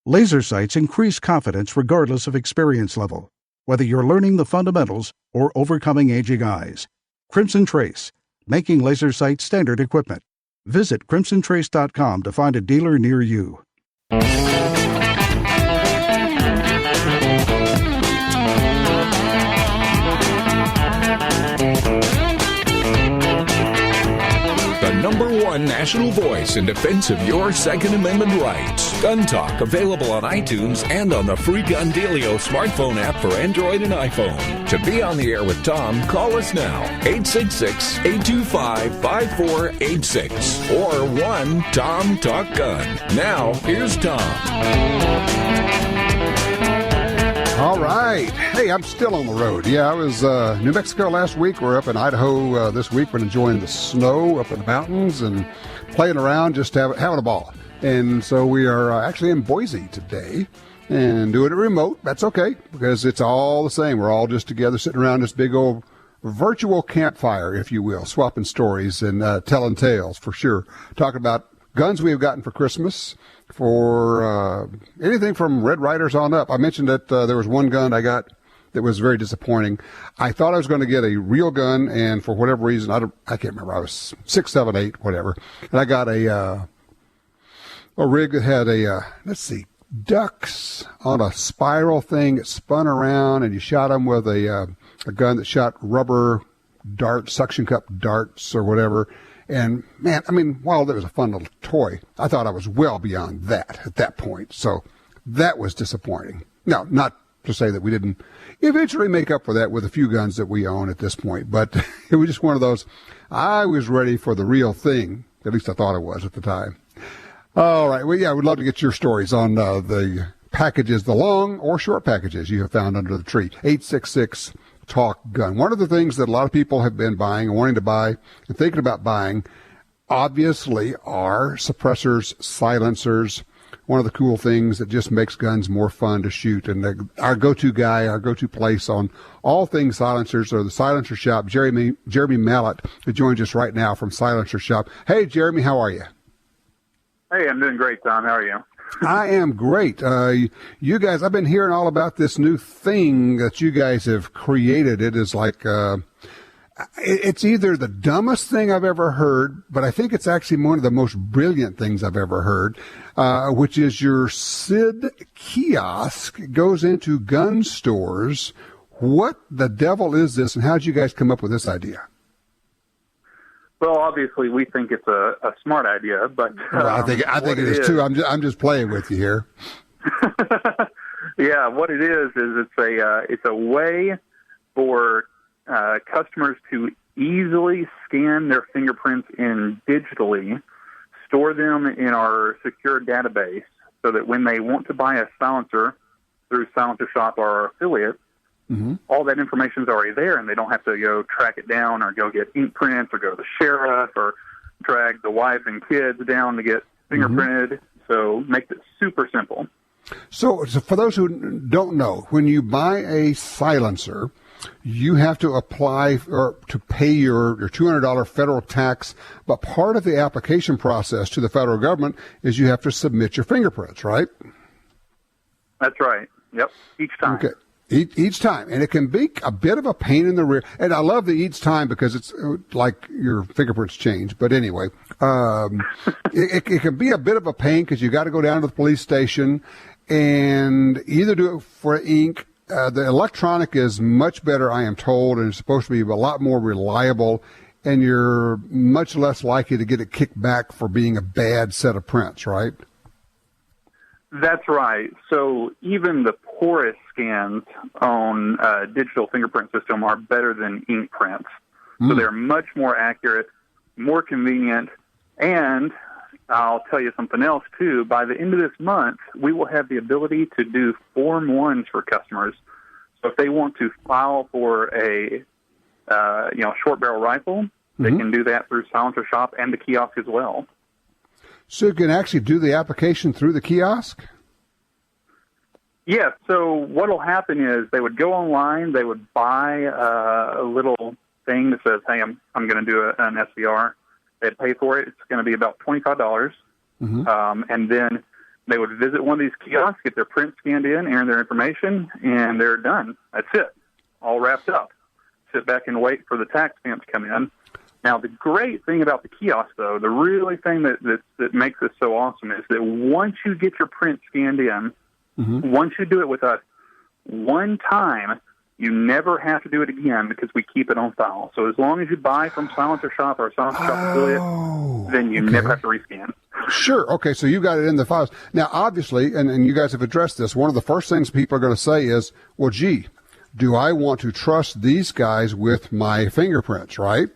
Laser sights increase confidence regardless of experience level, whether you're learning the fundamentals or overcoming aging eyes. Crimson Trace, making laser sights standard equipment. Visit crimsontrace.com to find a dealer near you. #1 national voice in defense of your Second Amendment rights. Gun Talk, available on iTunes and on the free Gun Dealio smartphone app for Android and iPhone. To be on the air with Tom, call us now, 866-825-5486 or 1-TOM-TALK-GUN. Now, here's Tom. All right. Hey, I'm still on the road. Yeah, I was New Mexico last week. We're up in Idaho this week. We're enjoying the snow up in the mountains and playing around, just having a ball. And so we are actually in Boise today and doing it remote. That's okay, because it's all the same. We're all just together sitting around this big old virtual campfire, if you will, swapping stories and telling tales for sure. Talking about guns we have gotten for Christmas, for anything from Red Riders on up. I mentioned that there was one gun I got that was very disappointing. I thought I was going to get a real gun, and for whatever reason, I can't remember. I was 6, 7, 8, whatever. And I got a rig that had ducks on a spiral thing that spun around, and you shot them with a gun that shot rubber darts, suction cup darts or whatever. And, man, I mean, while that was a fun little toy, I thought I was well beyond that at that point. So that was disappointing. Now, not to say that we didn't eventually make up for that with a few guns that we own at this point, but it was just one of those, I was ready for the real thing. At least I thought I was at the time. All right. Well, yeah, we'd love to get your stories on the packages, the long or short packages you have found under the tree. 866 Talk Gun. One of the things that a lot of people have been buying and wanting to buy and thinking about buying, obviously, are suppressors, silencers. One of the cool things that just makes guns more fun to shoot. And our go-to guy, our go-to place on all things silencers are the Silencer Shop, Jeremy Mallette, who joins us right now from Silencer Shop. Hey, Jeremy, how are you? Hey, I'm doing great, Tom. How are you? I am great. You guys, I've been hearing all about this new thing that you guys have created. It is like, it's either the dumbest thing I've ever heard, but I think it's actually one of the most brilliant things I've ever heard, which is your SID kiosk. It goes into gun stores. What the devil is this, and how did you guys come up with this idea? Well, obviously, we think it's a smart idea, but I think it is too. I'm just playing with you here. Yeah, what it is it's a way for customers to easily scan their fingerprints in digitally, store them in our secure database, so that when they want to buy a silencer through Silencer Shop or our affiliate, all that information is already there, and they don't have to go track it down or go get ink prints or go to the sheriff or drag the wife and kids down to get fingerprinted. So makes it super simple. So for those who don't know, when you buy a silencer, you have to apply or to pay your $200 federal tax, but part of the application process to the federal government is you have to submit your fingerprints, right? That's right. Yep. Each time. Okay. Each time. And it can be a bit of a pain in the rear. And I love the each time because it's like your fingerprints change. But anyway, it can be a bit of a pain because you got to go down to the police station and either do it for ink. The electronic is much better, I am told, and it's supposed to be a lot more reliable. And you're much less likely to get it kicked back for being a bad set of prints, right? That's right. So even the poorest scans on digital fingerprint system are better than ink prints. So they're much more accurate, more convenient, and I'll tell you something else, too. By the end of this month, we will have the ability to do Form 1s for customers. So if they want to file for a short barrel rifle, they can do that through Silencer Shop and the kiosk as well. So you can actually do the application through the kiosk? Yes. So what will happen is they would go online, they would buy a little thing that says, hey, I'm going to do an SVR. They'd pay for it. It's going to be about $25. And then They would visit one of these kiosks, get their print scanned in, enter their information, and they're done. That's it. All wrapped up. Sit back and wait for the tax stamp to come in. Now, the great thing about the kiosk, though, the really thing that makes this so awesome is that once you get your print scanned in, once you do it with us one time, you never have to do it again because we keep it on file. So as long as you buy from Silencer Shop or Silencer Shop affiliate, then you never have to rescan. Sure. Okay, so you got it in the files. Now, obviously, and you guys have addressed this, one of the first things people are going to say is, well, gee, do I want to trust these guys with my fingerprints, right?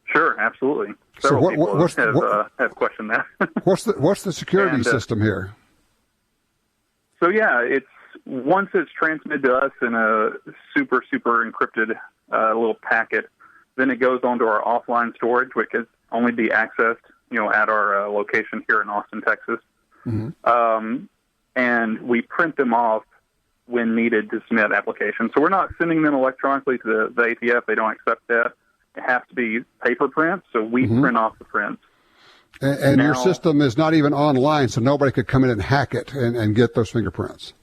Sure, absolutely. Several people have questioned that. What's the security system here? So, yeah, once it's transmitted to us in a super, super encrypted little packet, then it goes onto our offline storage, which can only be accessed, at our location here in Austin, Texas. And we print them off when needed to submit applications. So we're not sending them electronically to the ATF. They don't accept that. It has to be paper prints, so we print off the prints. And now, your system is not even online, so nobody could come in and hack it and get those fingerprints.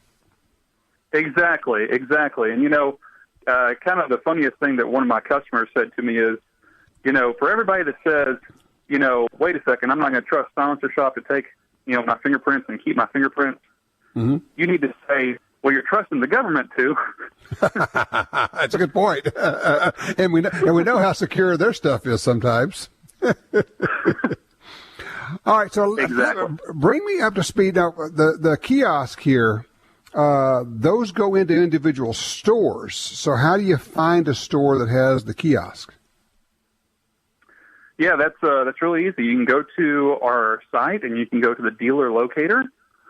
Exactly. And, kind of the funniest thing that one of my customers said to me is, for everybody that says, wait a second, I'm not going to trust Silencer Shop to take, my fingerprints and keep my fingerprints, you need to say, well, you're trusting the government to. That's a good point. And we know how secure their stuff is sometimes. All right, so bring me up to speed now. The kiosk here, those go into individual stores. So how do you find a store that has the kiosk? Yeah, that's really easy. You can go to our site and you can go to the dealer locator.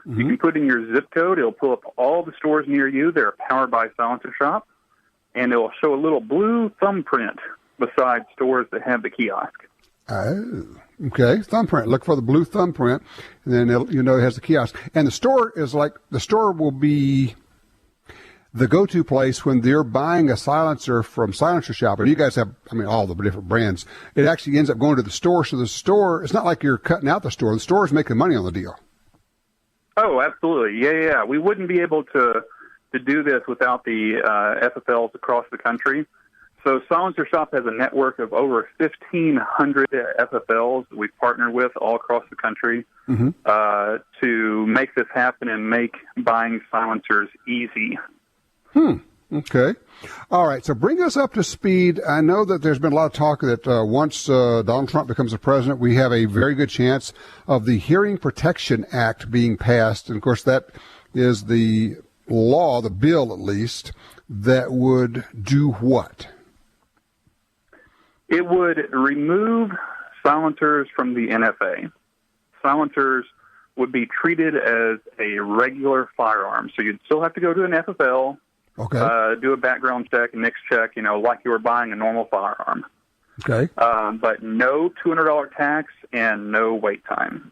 You can put in your zip code. It'll pull up all the stores near you. They're powered by Silencer Shop, and it will show a little blue thumbprint beside stores that have the kiosk. Oh, okay. Thumbprint. Look for the blue thumbprint, and then it has the kiosk. And the store will be the go-to place when they're buying a silencer from Silencer Shop. And you guys have, all the different brands. It actually ends up going to the store. So the store, it's not like you're cutting out the store. The store is making money on the deal. Oh, absolutely. Yeah. We wouldn't be able to do this without the FFLs across the country. So Silencer Shop has a network of over 1,500 FFLs that we've partnered with all across the country to make this happen and make buying silencers easy. Okay. All right. So bring us up to speed. I know that there's been a lot of talk that once Donald Trump becomes the president, we have a very good chance of the Hearing Protection Act being passed. And, of course, that is the law, the bill at least, that would do what? It would remove silencers from the NFA. Silencers would be treated as a regular firearm. So you'd still have to go to an FFL, do a background check, NICS check, like you were buying a normal firearm. Okay. But no $200 tax and no wait time.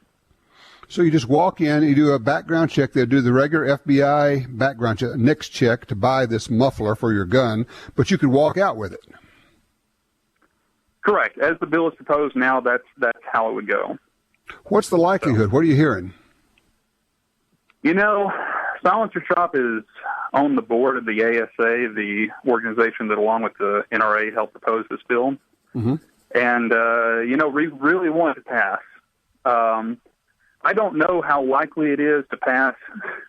So you just walk in, you do a background check. They do the regular FBI background check, NICS check to buy this muffler for your gun, but you could walk out with it. Correct. As the bill is proposed now, that's how it would go. What's the likelihood? What are you hearing? Silencer Shop is on the board of the ASA, the organization that, along with the NRA, helped propose this bill. And, we really want it to pass. I don't know how likely it is to pass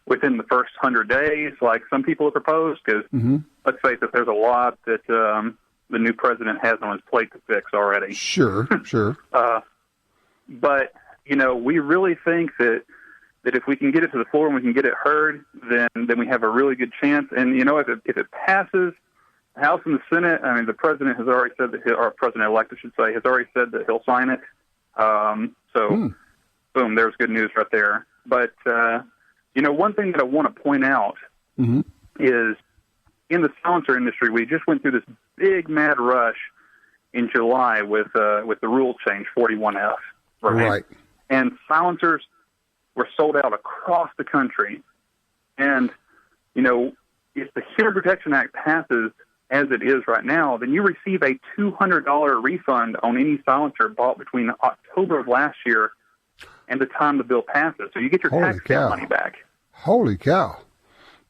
within the first 100 days, like some people have proposed, because let's face it, there's a lot that the new president has on his plate to fix already. Sure. But, we really think that if we can get it to the floor and we can get it heard, then we have a really good chance. And, if it passes the House and the Senate, the president has already said that, or president-elect, I should say, has already said that he'll sign it. Boom, there's good news right there. But, one thing that I want to point out is in the silencer industry, we just went through this big mad rush in July with the rule change 41F. Right. And silencers were sold out across the country. And, if the Hearing Protection Act passes as it is right now, then you receive a $200 refund on any silencer bought between October of last year and the time the bill passes. So you get your tax stamp money back. Holy cow.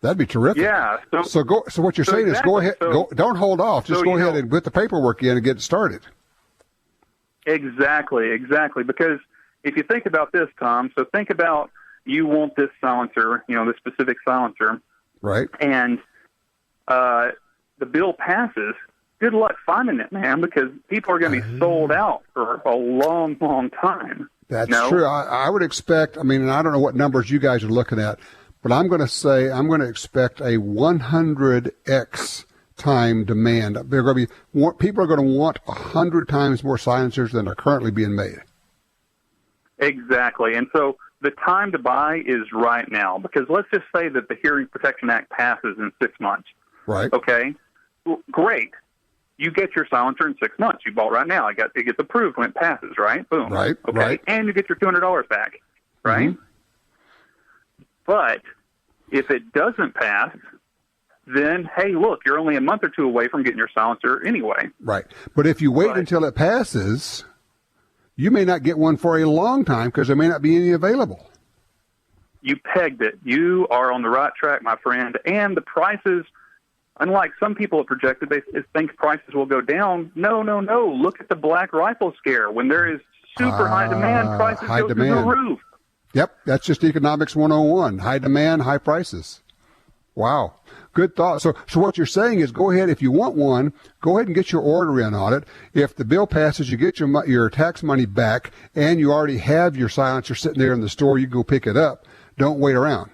That'd be terrific. Yeah. So what you're saying is go ahead, don't hold off. Just go ahead and put the paperwork in and get it started. Exactly. Because if you think about this, Tom, so think about you want this silencer, this specific silencer. Right. And the bill passes. Good luck finding it, man, because people are going to be sold out for a long, long time. That's true. I would expect, and I don't know what numbers you guys are looking at, but I'm going to expect a 100x time demand. People are going to want 100 times more silencers than are currently being made. Exactly. And so the time to buy is right now, because let's just say that the Hearing Protection Act passes in 6 months. Right. Okay. Well, great. You get your silencer in 6 months. You bought right now. It gets approved when it passes, right? Boom. Right. Okay. Right. And you get your $200 back, right? Mm-hmm. But if it doesn't pass, then, hey, look, you're only a month or two away from getting your silencer anyway. Right. But if you wait until it passes, you may not get one for a long time because there may not be any available. You pegged it. You are on the right track, my friend. And the prices, unlike some people have projected, they think prices will go down. No. Look at the black rifle scare. When there is super high demand, prices go through the roof. Yep, that's just economics 101. High demand, high prices. Wow. Good thought. So what you're saying is go ahead, if you want one, go ahead and get your order in on it. If the bill passes, you get your tax money back, and you already have your silencer sitting there in the store, you go pick it up. Don't wait around.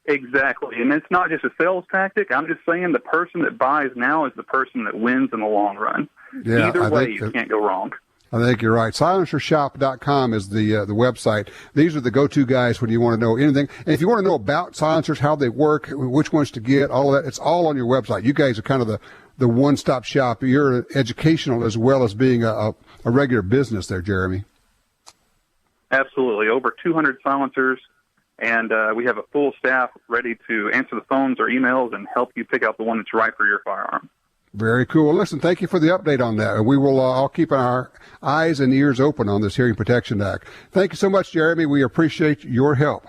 Exactly. And it's not just a sales tactic. I'm just saying the person that buys now is the person that wins in the long run. Yeah, either way, you can't go wrong. I think you're right. Silencershop.com is the website. These are the go-to guys when you want to know anything. And if you want to know about silencers, how they work, which ones to get, all of that, it's all on your website. You guys are kind of the one-stop shop. You're educational as well as being a regular business there, Jeremy. Absolutely. Over 200 silencers, and we have a full staff ready to answer the phones or emails and help you pick out the one that's right for your firearm. Very cool. Well, listen, thank you for the update on that. We will all keep our eyes and ears open on this Hearing Protection Act. Thank you so much, Jeremy. We appreciate your help.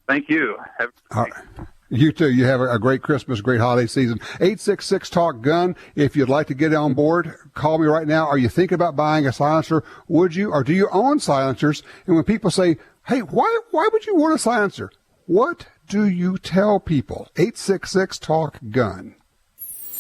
Thank you. You too. You have a great Christmas, great holiday season. 866-TALK-GUN. If you'd like to get on board, call me right now. Are you thinking about buying a silencer? Would you, or do you own silencers? And when people say, hey, why would you want a silencer? What do you tell people? 866-TALK-GUN.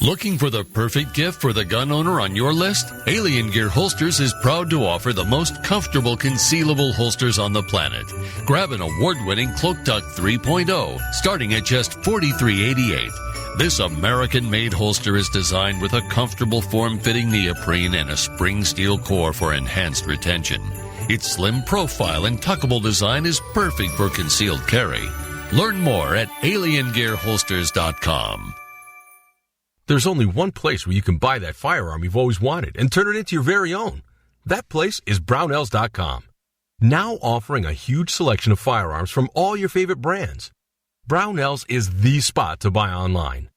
Looking for the perfect gift for the gun owner on your list? Alien Gear Holsters is proud to offer the most comfortable concealable holsters on the planet. Grab an award-winning Cloak Tuck 3.0 starting at just $43.88. This American-made holster is designed with a comfortable form-fitting neoprene and a spring steel core for enhanced retention. Its slim profile and tuckable design is perfect for concealed carry. Learn more at aliengearholsters.com. There's only one place where you can buy that firearm you've always wanted and turn it into your very own. That place is Brownells.com. Now offering a huge selection of firearms from all your favorite brands. Brownells is the spot to buy online.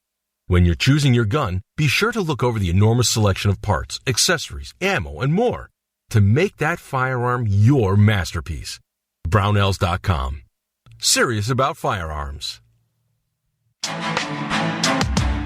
When you're choosing your gun, be sure to look over the enormous selection of parts, accessories, ammo, and more to make that firearm your masterpiece. Brownells.com. Serious about firearms.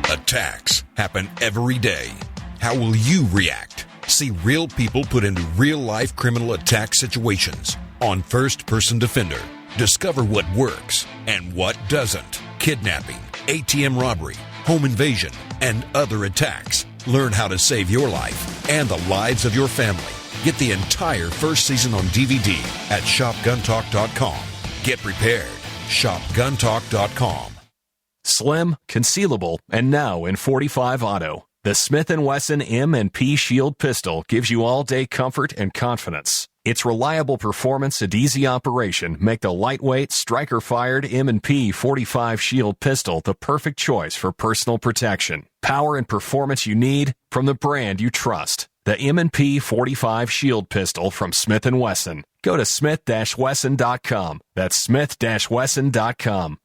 Attacks happen every day. How will you react? See real people put into real-life criminal attack situations on First Person Defender. Discover what works and what doesn't. Kidnapping, ATM robbery, home invasion, and other attacks. Learn how to save your life and the lives of your family. Get the entire first season on DVD at shopguntalk.com. Get prepared. shopguntalk.com. Slim, concealable, and now in .45 auto. The Smith & Wesson M&P Shield pistol gives you all-day comfort and confidence. Its reliable performance and easy operation make the lightweight, striker-fired M&P 45 Shield pistol the perfect choice for personal protection. Power and performance you need from the brand you trust. The M&P 45 Shield pistol from Smith & Wesson. Go to smith-wesson.com. That's smith-wesson.com.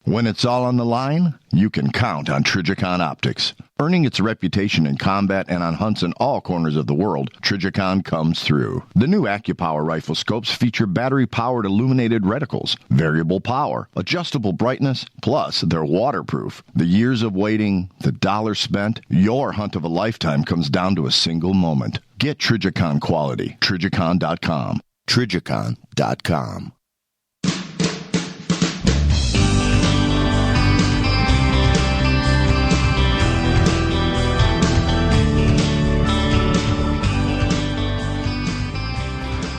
When it's all on the line, you can count on Trijicon Optics. Earning its reputation in combat and on hunts in all corners of the world, Trijicon comes through. The new AccuPower rifle scopes feature battery-powered illuminated reticles, variable power, adjustable brightness, plus they're waterproof. The years of waiting, the dollars spent, your hunt of a lifetime comes down to a single moment. Get Trijicon quality. Trijicon.com. Trijicon.com.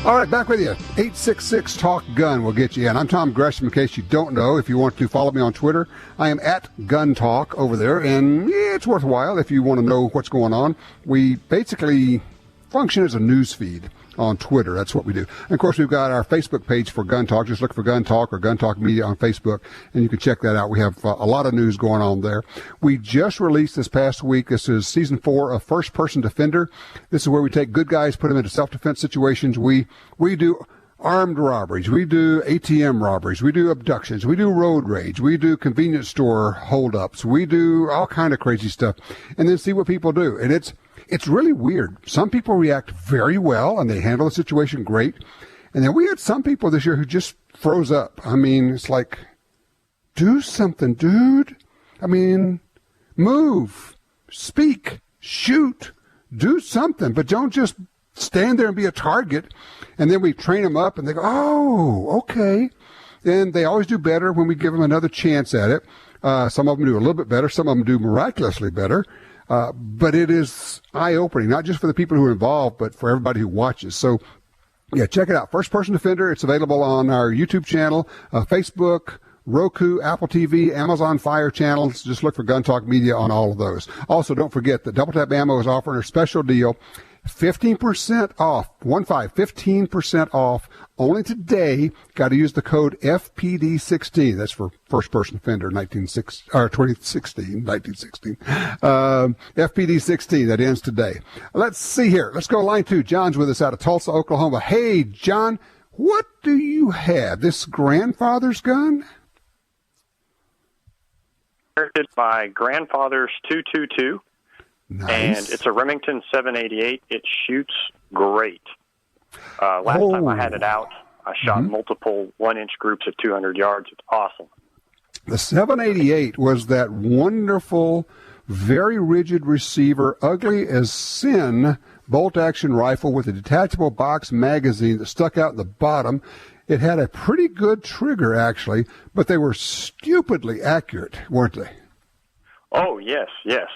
All right, back with you. 866-TALK-GUN will get you in. I'm Tom Gresham, in case you don't know. If you want to follow me on Twitter, I am at Gun Talk over there, and it's worthwhile if you want to know what's going on. We basically function as a news feed on Twitter. That's what we do. And of course, we've got our Facebook page for Gun Talk. Just look for Gun Talk or Gun Talk Media on Facebook, and you can check that out. We have a lot of news going on there. We just released this past week. This is season 4 of First Person Defender. This is where we take good guys, put them into self-defense situations. We do armed robberies. We do ATM robberies. We do abductions. We do road rage. We do convenience store holdups. We do all kind of crazy stuff, and then see what people do. And it's really weird. Some people react very well, and they handle the situation great. And then we had some people this year who just froze up. I mean, it's like, do something, dude. I mean, move, speak, shoot, do something. But don't just stand there and be a target. And then we train them up, and they go, oh, okay. And they always do better when we give them another chance at it. Some of them do a little bit better. Some of them do miraculously better. But it is eye-opening, not just for the people who are involved, but for everybody who watches. So, yeah, check it out. First Person Defender. It's available on our YouTube channel, Facebook, Roku, Apple TV, Amazon Fire channels. Just look for Gun Talk Media on all of those. Also, don't forget that Double Tap Ammo is offering a special deal. 15% off, 15% off, only today. Got to use the code FPD16. That's for First Person Defender 2016. FPD16, that ends today. Let's see here. Let's go line 2. John's with us out of Tulsa, Oklahoma. Hey, John, what do you have? This grandfather's gun? Inherited my grandfather's 222. Nice. And it's a Remington 788. It shoots great. Last time I had it out, I shot multiple 1-inch groups at 200 yards. It's awesome. The 788 was that wonderful, very rigid receiver, ugly as sin, bolt-action rifle with a detachable box magazine that stuck out in the bottom. It had a pretty good trigger, actually, but they were stupidly accurate, weren't they? Oh, yes.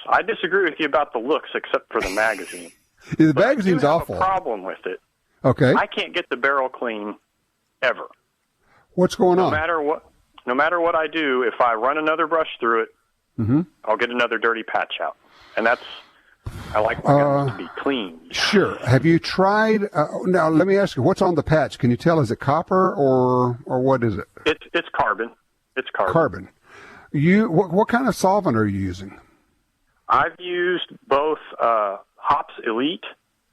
I disagree with you about the looks, except for the magazine. The magazine's awful. I have a problem with it. Okay. I can't get the barrel clean ever. What's going on? No matter what I do, if I run another brush through it, I'll get another dirty patch out. And I like my guns to be clean. Sure. Have you tried, now let me ask you, what's on the patch? Can you tell, is it copper or what is it? It's carbon. It's carbon. Carbon. What kind of solvent are you using? I've used both Hops Elite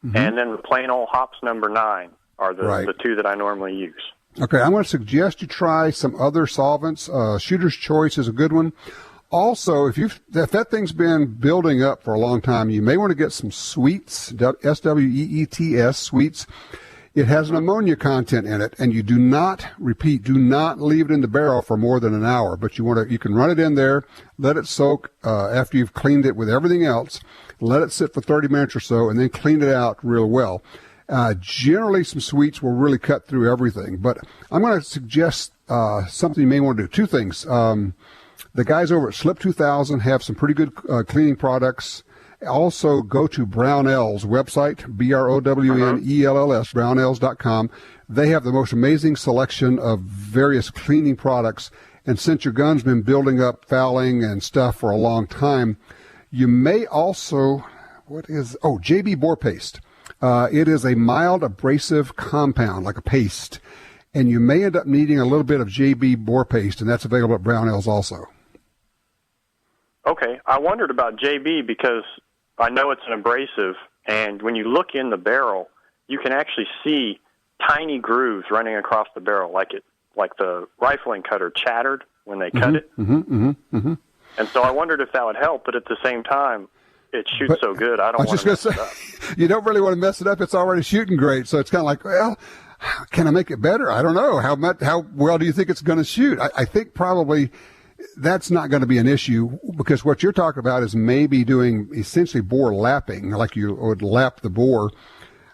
and then the plain old Hops number 9 are the two that I normally use. Okay, I'm going to suggest you try some other solvents. Shooter's Choice is a good one. Also, if that thing's been building up for a long time, you may want to get some Sweets, SWEETS, Sweets. It has an ammonia content in it, and you do not leave it in the barrel for more than an hour. But you can run it in there, let it soak after you've cleaned it with everything else, let it sit for 30 minutes or so, and then clean it out real well. Generally, some Sweets will really cut through everything. But I'm going to suggest something you may want to do. Two things. The guys over at Slip 2000 have some pretty good cleaning products. Also, go to Brownell's website, BROWNELLS, brownells.com. They have the most amazing selection of various cleaning products. And since your gun's been building up fouling and stuff for a long time, you may also, JB Bore Paste. It is a mild abrasive compound, like a paste. And you may end up needing a little bit of JB Bore Paste, and that's available at Brownells also. Okay. I wondered about JB because I know it's an abrasive, and when you look in the barrel, you can actually see tiny grooves running across the barrel, like the rifling cutter chattered when they cut it. And so I wondered if that would help, but at the same time, it shoots so good. I don't want to mess it up. You don't really want to mess it up. It's already shooting great. So it's kind of like, well, can I make it better? I don't know. How well do you think it's going to shoot? I think probably that's not going to be an issue, because what you're talking about is maybe doing essentially bore lapping, like you would lap the bore.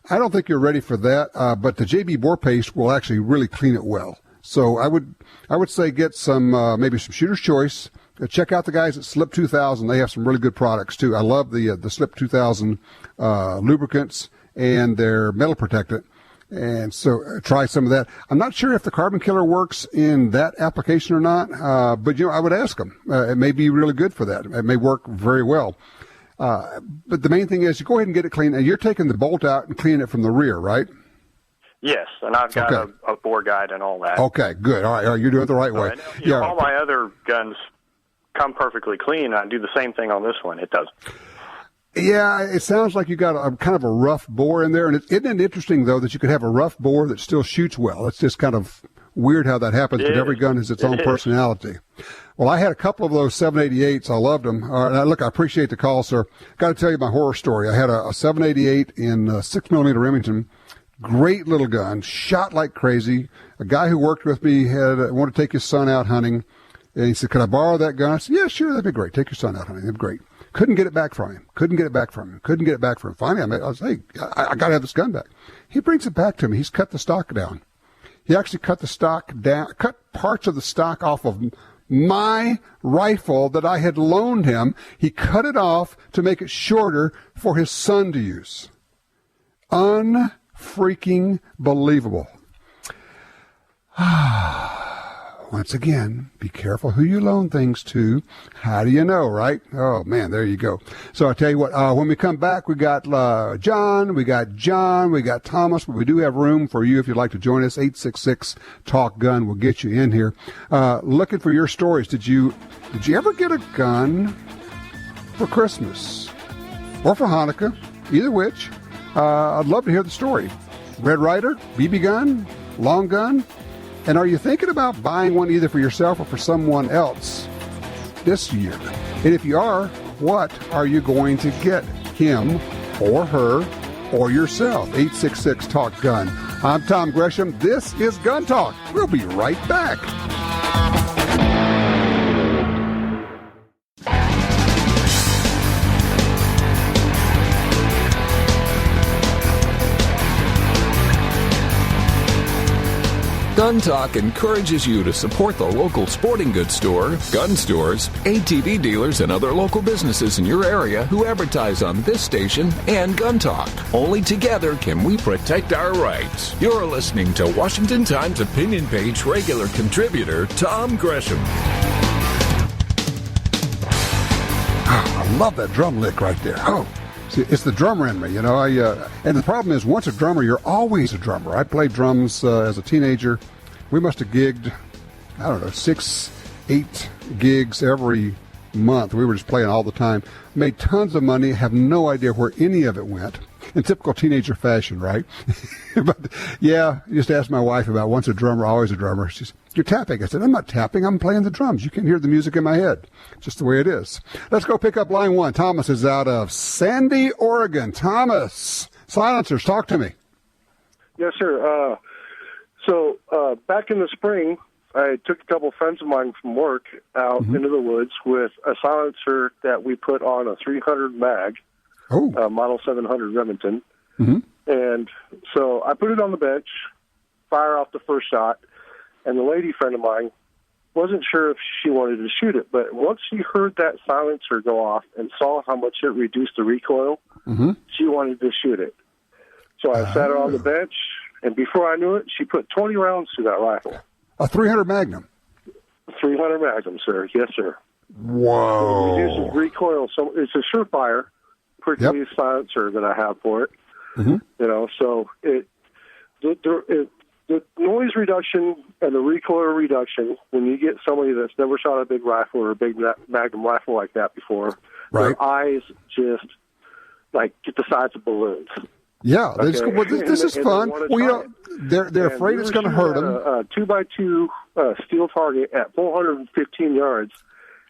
I don't think you're ready for that, but the JB bore paste will actually really clean it well. So I would say get some maybe some Shooter's Choice. Check out the guys at Slip 2000. They have some really good products too. I love the Slip 2000 lubricants and their metal protectant. And so try some of that. I'm not sure if the Carbon Killer works in that application or not, but I would ask them. It may be really good for that. It may work very well. But the main thing is you go ahead and get it clean, and you're taking the bolt out and cleaning it from the rear, right? Yes, and I've got a bore guide and all that. Okay, good. All right, you're doing it the right way. Know, all my other guns come perfectly clean. I do the same thing on this one. It does. Yeah, it sounds like you got a kind of a rough bore in there. And isn't it interesting, though, that you could have a rough bore that still shoots well? It's just kind of weird how that happens, but every gun has its own personality. Well, I had a couple of those 788s. I loved them. Look, I appreciate the call, sir. Got to tell you my horror story. I had a 788 in 6mm Remington. Great little gun. Shot like crazy. A guy who worked with me wanted to take his son out hunting. And he said, could I borrow that gun? I said, yeah, sure, that'd be great. Take your son out hunting. That'd be great. Couldn't get it back from him. Finally, I was, hey, I got to have this gun back. He brings it back to me. He's cut the stock down. He actually cut the stock down, cut parts of the stock off of my rifle that I had loaned him. He cut it off to make it shorter for his son to use. Unfreaking believable. Once again, be careful who you loan things to. How do you know, right? Oh, man, there you go. So I tell you what, when we come back, we got John, we got Thomas, but we do have room for you if you'd like to join us. 866-TALK-GUN will get you in here. Looking for your stories. Did you ever get a gun for Christmas or for Hanukkah? Either which. I'd love to hear the story. Red Ryder, BB gun, long gun. And are you thinking about buying one either for yourself or for someone else this year? And if you are, what are you going to get him or her or yourself? 866-TALK-GUN. I'm Tom Gresham. This is Gun Talk. We'll be right back. Gun Talk encourages you to support the local sporting goods store, gun stores, ATV dealers, and other local businesses in your area who advertise on this station and Gun Talk. Only together can we protect our rights. You're listening to Washington Times opinion page regular contributor Tom Gresham. Oh, I love that drum lick right there. Oh. See, it's the drummer in me, and the problem is, once a drummer, you're always a drummer. I played drums as a teenager. We must have gigged, 6-8 gigs every month. We were just playing all the time. Made tons of money, have no idea where any of it went. In typical teenager fashion, right? But, yeah, just ask my wife about once a drummer, always a drummer. She says, you're tapping. I said, I'm not tapping. I'm playing the drums. You can hear the music in my head. Just the way it is. Let's go pick up line one. Thomas is out of Sandy, Oregon. Thomas, silencers, talk to me. Yes, sir. So back in the spring, I took a couple of friends of mine from work out into the woods with a silencer that we put on a 300 mag. Model 700 Remington. And so I put it on the bench, fire off the first shot, and the lady friend of mine wasn't sure if she wanted to shoot it, but once she heard that silencer go off and saw how much it reduced the recoil, she wanted to shoot it. So I sat her on the bench, and before I knew it, she put 20 rounds through that rifle. A 300 Magnum? 300 Magnum, sir. Yes, sir. Whoa. So it reduces recoil. So it's a surefire prickly silencer that I have for it. So the noise reduction and the recoil reduction, when you get somebody that's never shot a big rifle or a big Magnum rifle like that before, their eyes just get the size of balloons. Yeah, this is fun. Well, they're afraid it's going to hurt them. A 2x2 steel target at 415 yards,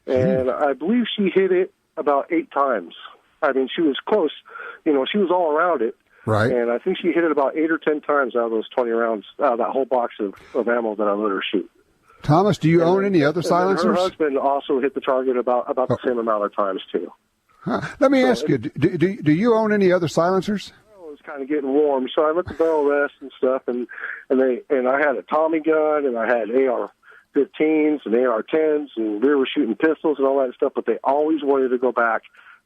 and I believe she hit it about 8 times. I mean, she was close. You know, she was all around it. Right. And I think she hit it about 8 or 10 times out of those 20 rounds, out of that whole box of ammo that I let her shoot. Thomas, do you own any other silencers? Her husband also hit the target about the same amount of times, too. Huh. Let me ask you, do you own any other silencers? It was kind of getting warm, so I let the barrel rest and stuff, and I had a Tommy gun, and I had AR-15s and AR-10s, and we were shooting pistols and all that stuff, but they always wanted to go back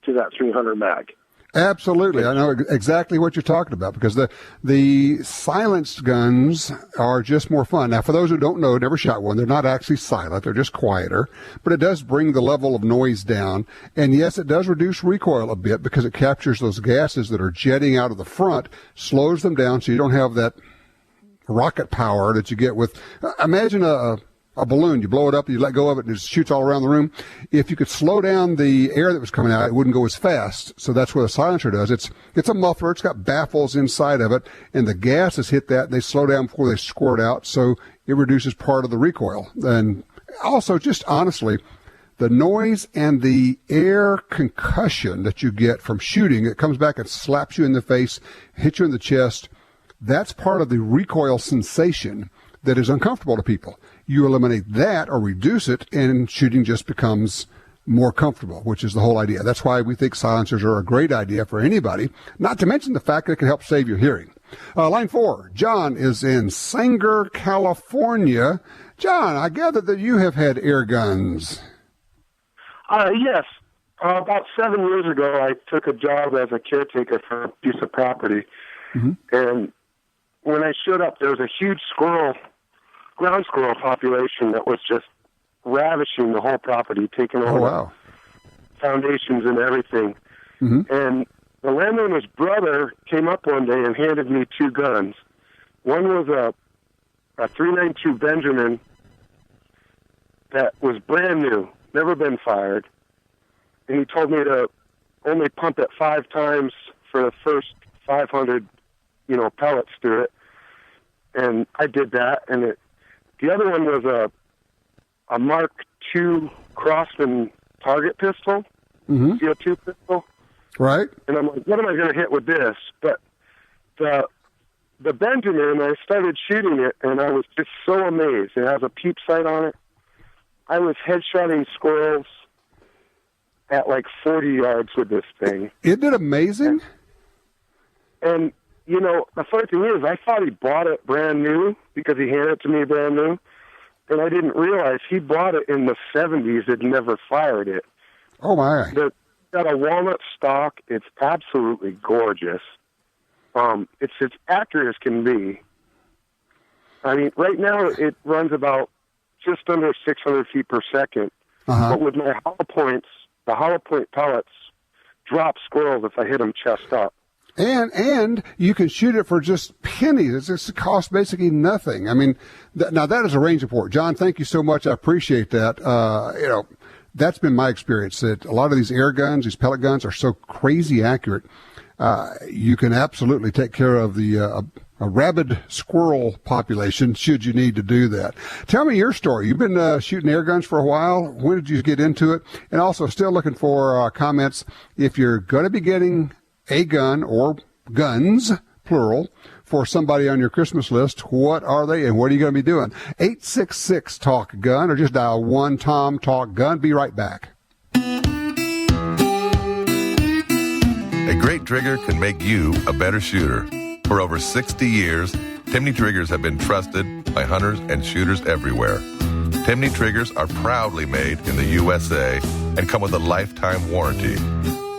to that 300 mag. Absolutely. I know exactly what you're talking about, because the silenced guns are just more fun. Now, for those who don't know, never shot one, they're not actually silent. They're just quieter, but it does bring the level of noise down. And yes, it does reduce recoil a bit because it captures those gases that are jetting out of the front, slows them down so you don't have that rocket power that you get with, imagine a balloon. You blow it up, you let go of it, and it shoots all around the room. If you could slow down the air that was coming out, it wouldn't go as fast. So that's what a silencer does. It's a muffler. It's got baffles inside of it, and the gases hit that, and they slow down before they squirt out, so it reduces part of the recoil. And also, just honestly, the noise and the air concussion that you get from shooting, it comes back and slaps you in the face, hits you in the chest, that's part of the recoil sensation that is uncomfortable to people. You eliminate that or reduce it, and shooting just becomes more comfortable, which is the whole idea. That's why we think silencers are a great idea for anybody, not to mention the fact that it can help save your hearing. Line 4, John is in Sanger, California. John, I gather that you have had air guns. Yes. About 7 years ago, I took a job as a caretaker for a piece of property. Mm-hmm. And when I showed up, there was a huge ground squirrel population that was just ravishing the whole property, taking over foundations and everything. Mm-hmm. And the landowner's brother came up one day and handed me 2 guns. One was a .392 Benjamin that was brand new, never been fired. And he told me to only pump it 5 times for the first 500, pellets through it. And I did that, and the other one was a Mark II Crossman target pistol, CO2 pistol. Right. And I'm like, what am I going to hit with this? But the Benjamin, I started shooting it, and I was just so amazed. It has a peep sight on it. I was headshotting squirrels at like 40 yards with this thing. Isn't it amazing? And the funny thing is, I thought he bought it brand new because he handed it to me brand new, and I didn't realize he bought it in the 70s and never fired it. Oh, my. It's got a walnut stock. It's absolutely gorgeous. It's as accurate as can be. I mean, right now it runs about just under 600 feet per second, but with my hollow points, the hollow point pellets drop squirrels if I hit them chest up. And you can shoot it for just pennies. It costs basically nothing. I mean, now that is a range report. John, thank you so much. I appreciate that. That's been my experience, that a lot of these air guns, these pellet guns, are so crazy accurate. You can absolutely take care of the a rabid squirrel population should you need to do that. Tell me your story. You've been shooting air guns for a while. When did you get into it? And also still looking for comments. If you're going to be getting a gun or guns, plural, for somebody on your Christmas list, what are they and what are you going to be doing? 866-TALK-GUN or just dial 1-TOM-TALK-GUN. Be right back. A great trigger can make you a better shooter. For over 60 years, Timney triggers have been trusted by hunters and shooters everywhere. Timney triggers are proudly made in the USA and come with a lifetime warranty.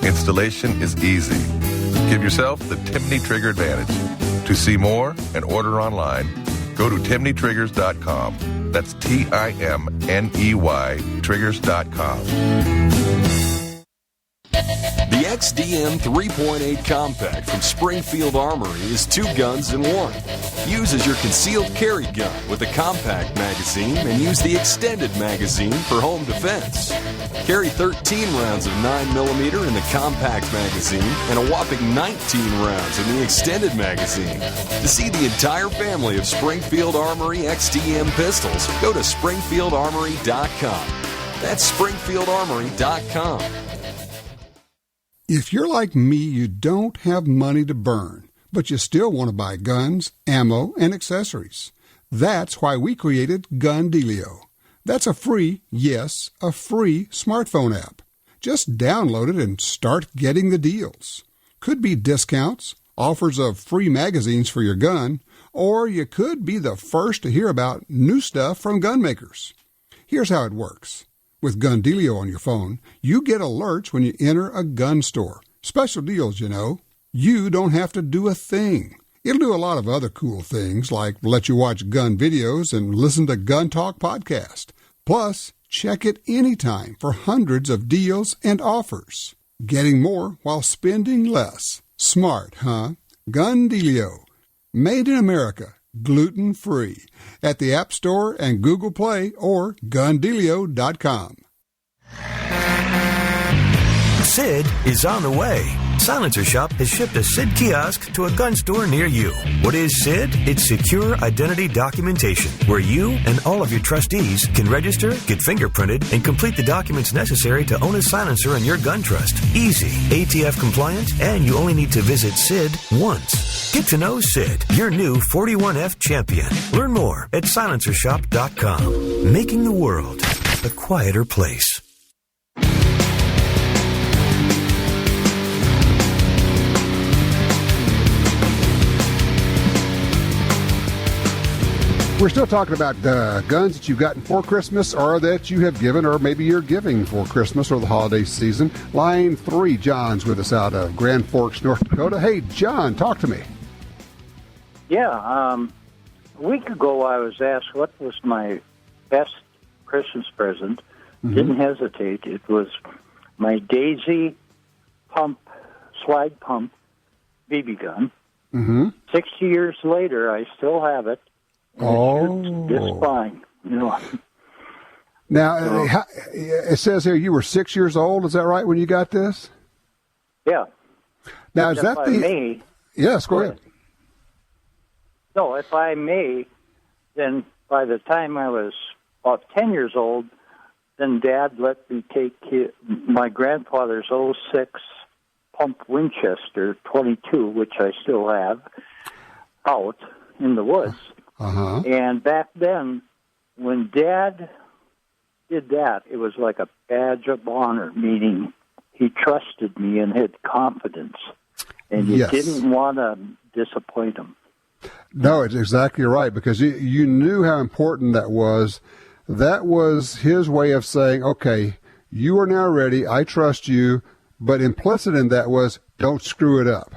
Installation is easy. Give yourself the Timney Trigger advantage. To see more and order online, go to timneytriggers.com. That's TIMNEY triggers.com. The XDM 3.8 Compact from Springfield Armory is 2 guns in 1. Use as your concealed carry gun with a compact magazine and use the extended magazine for home defense. Carry 13 rounds of 9mm in the compact magazine and a whopping 19 rounds in the extended magazine. To see the entire family of Springfield Armory XDM pistols, go to springfieldarmory.com. That's springfieldarmory.com. If you're like me, you don't have money to burn, but you still want to buy guns, ammo, and accessories. That's why we created Gun Dealio. That's a free, yes, a free smartphone app. Just download it and start getting the deals. Could be discounts, offers of free magazines for your gun, or you could be the first to hear about new stuff from gun makers. Here's how it works. With Gun Dealio on your phone, you get alerts when you enter a gun store. Special deals, you know. You don't have to do a thing. It'll do a lot of other cool things, like let you watch gun videos and listen to Gun Talk podcast. Plus, check it anytime for hundreds of deals and offers. Getting more while spending less. Smart, huh? Gun Dealio. Made in America. Gluten-free. At the App Store and Google Play or GunDealio.com. Sid is on the way. Silencer Shop has shipped a Sid kiosk to a gun store near you. What is Sid? It's secure identity documentation, where you and all of your trustees can register, get fingerprinted, and complete the documents necessary to own a silencer in your gun trust. Easy, ATF compliant, and you only need to visit Sid once. Get to know Sid, your new 41F champion. Learn more at silencershop.com. Making the world a quieter place. We're still talking about guns that you've gotten for Christmas or that you have given or maybe you're giving for Christmas or the holiday season. Line 3, John's with us out of Grand Forks, North Dakota. Hey, John, talk to me. Yeah, a week ago I was asked what was my best Christmas present. Mm-hmm. Didn't hesitate. It was my Daisy slide pump BB gun. Mm-hmm. 60 years later, I still have it. It's just fine. You know. Now, it says here you were 6 years old. Is that right when you got this? Yeah. Now, is that the... May, yes, go ahead. No, if I may, then by the time I was about 10 years old, then Dad let me take my grandfather's 06 pump Winchester 22, which I still have, out in the woods. Uh-huh. And back then, when Dad did that, it was like a badge of honor, meaning he trusted me and had confidence. And you didn't want to disappoint him. No, it's exactly right, because you knew how important that was. That was his way of saying, okay, you are now ready, I trust you, but implicit in that was, don't screw it up.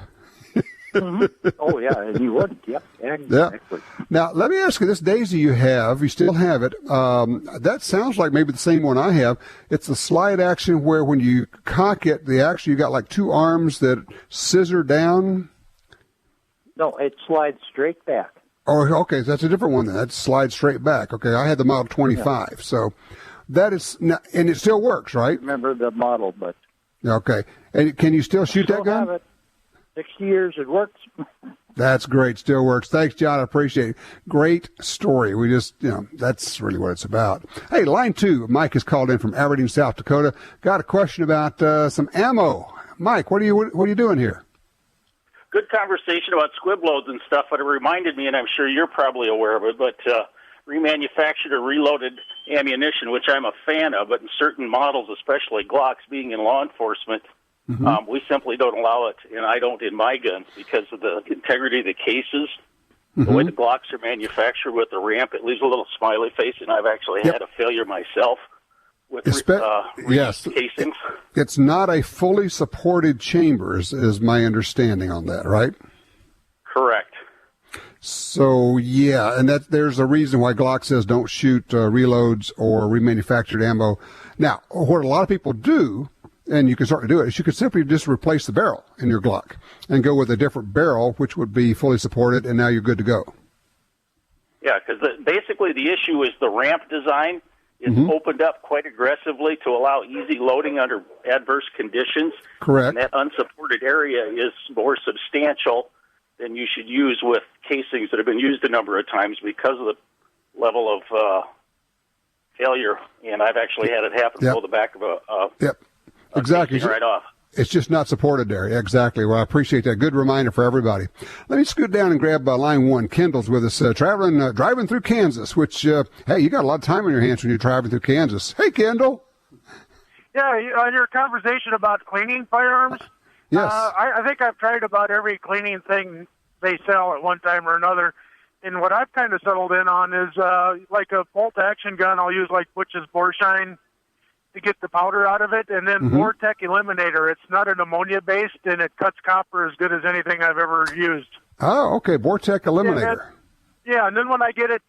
Mm-hmm. Oh, yeah, and you wouldn't. Yep, exactly. Yeah. Now, let me ask you, this Daisy you have, you still have it, that sounds like maybe the same one I have. It's the slide action where when you cock it, you got like two arms that scissor down. No, it slides straight back. Oh, okay, that's a different one then. That slides straight back. Okay, I had the Model 25, so that is, and it still works, right? I remember the model, but... Okay, and can you still shoot that gun? Have it. 60 years, it works. That's great. Still works. Thanks, John. I appreciate it. Great story. We just, that's really what it's about. Hey, line 2. Mike has called in from Aberdeen, South Dakota. Got a question about some ammo. Mike, what are you doing here? Good conversation about squib loads and stuff, but it reminded me, and I'm sure you're probably aware of it, but remanufactured or reloaded ammunition, which I'm a fan of, but in certain models, especially Glocks being in law enforcement, mm-hmm. We simply don't allow it, and I don't in my guns because of the integrity of the cases. Mm-hmm. The way the Glocks are manufactured with the ramp, it leaves a little smiley face, and I've actually had a failure myself with casings. It's not a fully supported chamber, is my understanding on that, right? Correct. So, yeah, and there's a reason why Glock says don't shoot reloads or remanufactured ammo. Now, what a lot of people do, and you can start to do it, is you could simply just replace the barrel in your Glock and go with a different barrel, which would be fully supported, and now you're good to go. Yeah, because basically the issue is the ramp design is mm-hmm. opened up quite aggressively to allow easy loading under adverse conditions. Correct. And that unsupported area is more substantial than you should use with casings that have been used a number of times because of the level of failure. And I've actually had it happen to blow the back of a exactly right off. It's just not supported there. Exactly. Well, I appreciate that. Good reminder for everybody. Let me scoot down and grab line 1. Kendall's with us, driving through Kansas, which, hey, you got a lot of time on your hands when you're driving through Kansas. Hey, Kendall. Yeah, on your conversation about cleaning firearms, yes. I think I've tried about every cleaning thing they sell at one time or another. And what I've kind of settled in on is like a bolt-action gun, I'll use like Butch's Borshine to get the powder out of it, and then Vortec Eliminator. It's not an ammonia-based, and it cuts copper as good as anything I've ever used. Oh, okay, Vortec Eliminator. And then when I get it,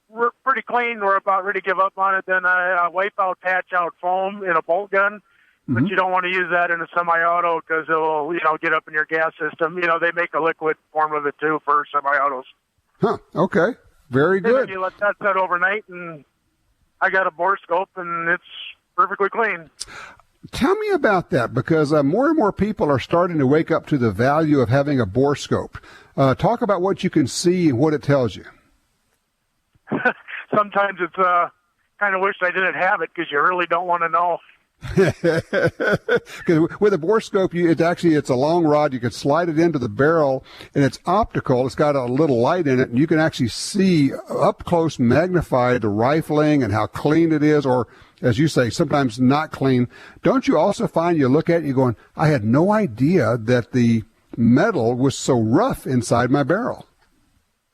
we're pretty clean, we're about ready to give up on it, then I wipe out, patch out foam in a bolt gun, but you don't want to use that in a semi-auto because it will, get up in your gas system. They make a liquid form of it, too, for semi-autos. Huh, okay. Very good. And then you let that set overnight, and I got a bore scope, and it's perfectly clean. Tell me about that, because more and more people are starting to wake up to the value of having a bore scope. Talk about what you can see and what it tells you. Sometimes it's kind of wish I didn't have it because you really don't want to know. With a bore scope, it's a long rod. You can slide it into the barrel, and it's optical. It's got a little light in it, and you can actually see up close, magnified the rifling and how clean it is, or as you say, sometimes not clean. Don't you also find you look at it and you're going, I had no idea that the metal was so rough inside my barrel?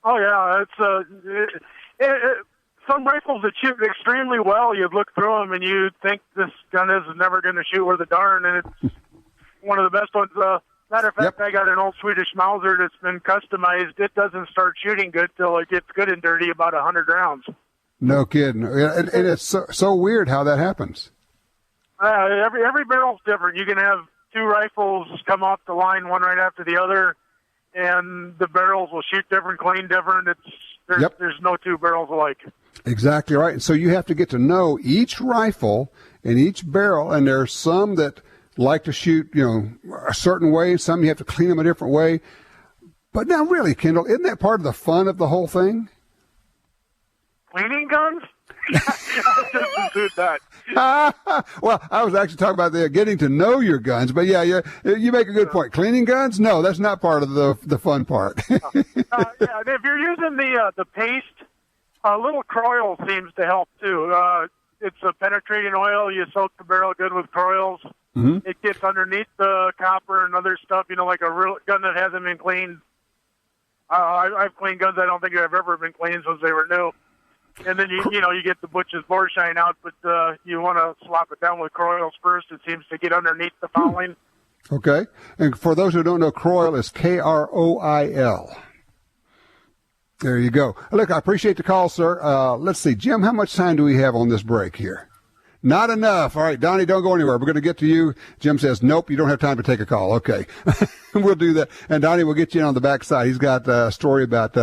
Oh yeah, it's some rifles that shoot extremely well, you'd look through them and you'd think this gun is never going to shoot worth a darn, and it's one of the best ones. Matter of fact, I got an old Swedish Mauser that's been customized. It doesn't start shooting good till it gets good and dirty, about 100 rounds. No kidding. And it's so weird how that happens. Every barrel's different. You can have 2 rifles come off the line, one right after the other, and the barrels will shoot different, clean different. There's no 2 barrels alike. Exactly right. And so you have to get to know each rifle and each barrel, and there's some that like to shoot, a certain way, some you have to clean them a different way. But now really, Kendall, isn't that part of the fun of the whole thing? Cleaning guns? I just assumed that. Well, I was actually talking about getting to know your guns, but yeah, you make a good point. Cleaning guns? No, that's not part of the fun part. Yeah, if you're using the paste, a little Croil seems to help too. It's a penetrating oil. You soak the barrel good with Croils. It gets underneath the copper and other stuff. Like a real gun that hasn't been cleaned. I've cleaned guns I don't think have ever been cleaned since they were new. And then you get the Butch's Borshine out, but you want to slop it down with Croils first. It seems to get underneath the fouling. Okay. And for those who don't know, Croil is Kroil. There you go. Look, I appreciate the call, sir. Let's see, Jim, how much time do we have on this break here? Not enough. All right, Donnie, don't go anywhere. We're going to get to you. Jim says, nope, you don't have time to take a call. Okay. We'll do that. And Donnie will get you in on the backside. He's got a story about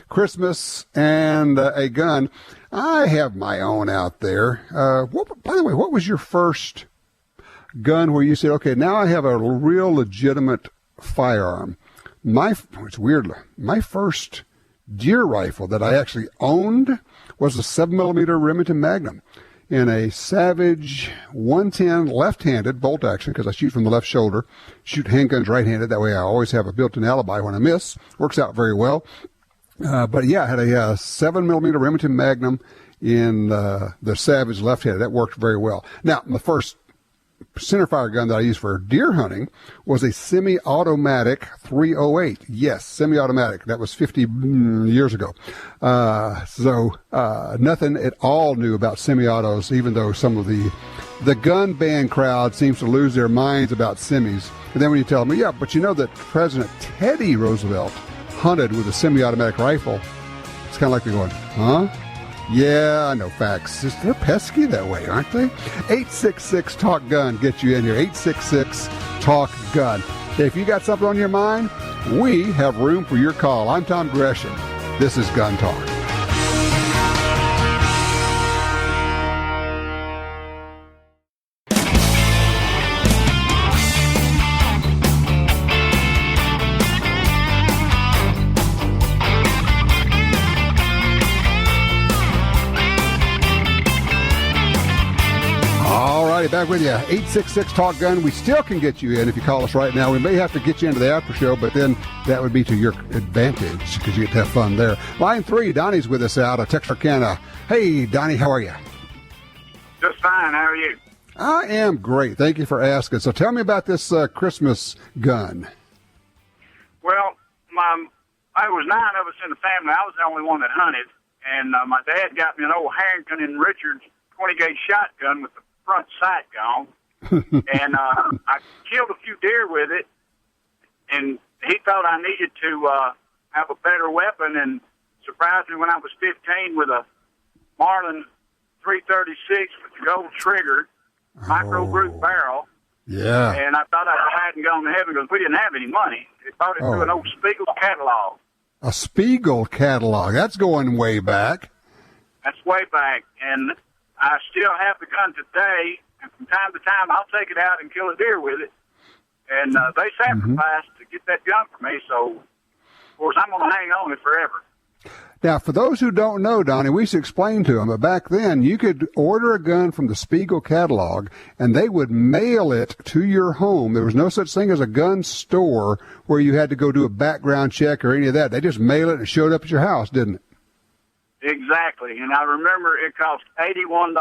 Christmas and a gun. I have my own out there. By the way, what was your first gun where you said, okay, now I have a real legitimate firearm? It's weird. My first deer rifle that I actually owned was a 7mm Remington Magnum in a Savage 110 left-handed bolt action, because I shoot from the left shoulder, shoot handguns right-handed. That way I always have a built-in alibi when I miss. Works out very well. But yeah, I had a 7mm Remington Magnum in the Savage left-handed. That worked very well. Now, the first centerfire gun that I used for deer hunting was a semi-automatic 308. Yes, semi-automatic. That was 50 years ago. So nothing at all new about semi-autos, even though some of the gun ban crowd seems to lose their minds about semis. And then when you tell them, yeah, but you know that President Teddy Roosevelt hunted with a semi-automatic rifle, it's kind of like they're going, huh? Yeah, I know facts. They're pesky that way, aren't they? 866-TALK-GUN. Get you in here. 866-TALK-GUN. If you got something on your mind, we have room for your call. I'm Tom Gresham. This is Gun Talk. back with you. 866-TALK-GUN. We still can get you in if you call us right now. We may have to get you into the after show, but then that would be to your advantage because you get to have fun there. Line 3, Donnie's with us out of Texarkana. Hey, Donnie, how are you? Just fine. How are you? I am great. Thank you for asking. So tell me about this Christmas gun. Well, I was 9 of us in the family. I was the only one that hunted. And my dad got me an old Harrington and Richards 20-gauge shotgun with the front sight gone. And I killed a few deer with it. And he thought I needed to have a better weapon. And surprised me when I was 15 with a Marlin 336 with the gold trigger, micro groove barrel. Yeah. And I thought I hadn't gone to heaven because we didn't have any money. We bought it through an old Spiegel catalog. A Spiegel catalog. That's going way back. That's way back. And I still have the gun today. And from time to time, I'll take it out and kill a deer with it. And they sacrificed to get that gun for me. So, of course, I'm going to hang on it forever. Now, for those who don't know, Donnie, we should explain to them, but back then you could order a gun from the Spiegel catalog and they would mail it to your home. There was no such thing as a gun store where you had to go do a background check or any of that. They just mail it and it showed up at your house, didn't it? Exactly. And I remember it cost $81.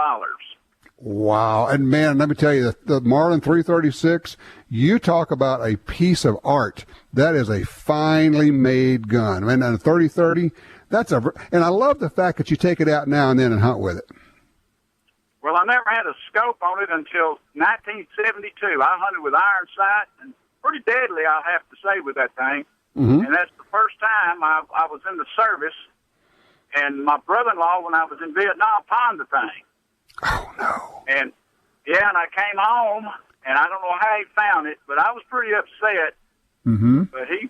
Wow. And, man, let me tell you, the Marlin 336, you talk about a piece of art. That is a finely made gun. And a 30-30, and I love the fact that you take it out now and then and hunt with it. Well, I never had a scope on it until 1972. I hunted with iron sight, and pretty deadly, I'll have to say, with that thing. Mm-hmm. And that's the first time I was in the service, and my brother-in-law, when I was in Vietnam, pawned the thing. Oh, no. And, yeah, and I came home, and I don't know how he found it, but I was pretty upset. Mm-hmm. But he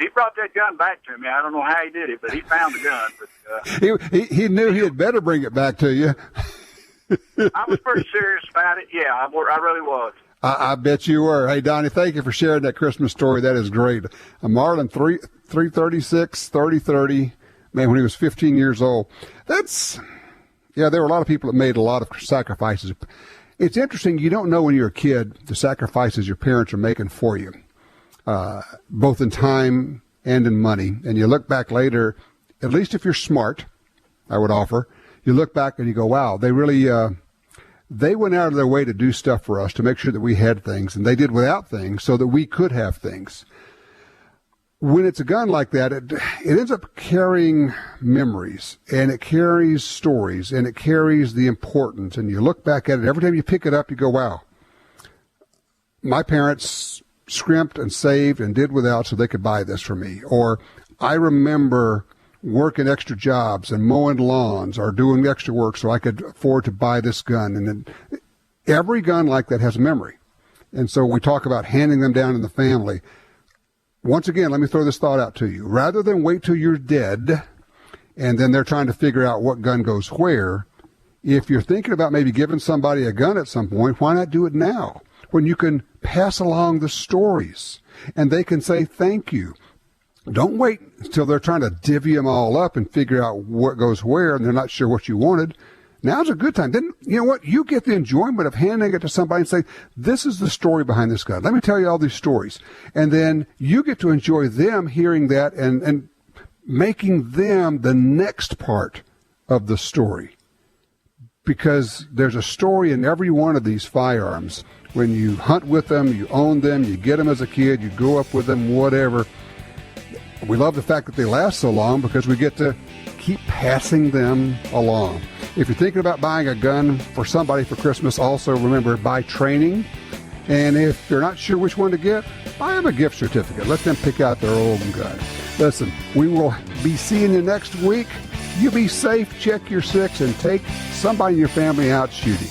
brought that gun back to me. I don't know how he did it, but he found the gun. But he knew he had better bring it back to you. I was pretty serious about it. Yeah, I really was. I bet you were. Hey, Donnie, thank you for sharing that Christmas story. That is great. A Marlin 336, 30-30, man, when he was 15 years old. Yeah, there were a lot of people that made a lot of sacrifices. It's interesting. You don't know when you're a kid the sacrifices your parents are making for you, both in time and in money. And you look back later, at least if you're smart, I would offer, you look back and you go, wow, they really, they went out of their way to do stuff for us to make sure that we had things, and they did without things so that we could have things. When it's a gun like that, it ends up carrying memories, and it carries stories, and it carries the importance. And you look back at it, every time you pick it up, you go, wow, my parents scrimped and saved and did without so they could buy this for me. Or I remember working extra jobs and mowing lawns or doing extra work so I could afford to buy this gun. And then every gun like that has a memory. And so we talk about handing them down in the family. Once again, let me throw this thought out to you. Rather than wait till you're dead and then they're trying to figure out what gun goes where, if you're thinking about maybe giving somebody a gun at some point, why not do it now when you can pass along the stories and they can say thank you? Don't wait until they're trying to divvy them all up and figure out what goes where and they're not sure what you wanted. Now's a good time. Then, you know what? You get the enjoyment of handing it to somebody and saying, this is the story behind this gun. Let me tell you all these stories. And then you get to enjoy them hearing that and making them the next part of the story. Because there's a story in every one of these firearms. When you hunt with them, you own them, you get them as a kid, you grow up with them, whatever. We love the fact that they last so long because we get to keep passing them along. If you're thinking about buying a gun for somebody for Christmas, also remember, buy training. And if you're not sure which one to get, buy them a gift certificate. Let them pick out their own gun. Listen, we will be seeing you next week. You be safe, check your six, and take somebody in your family out shooting.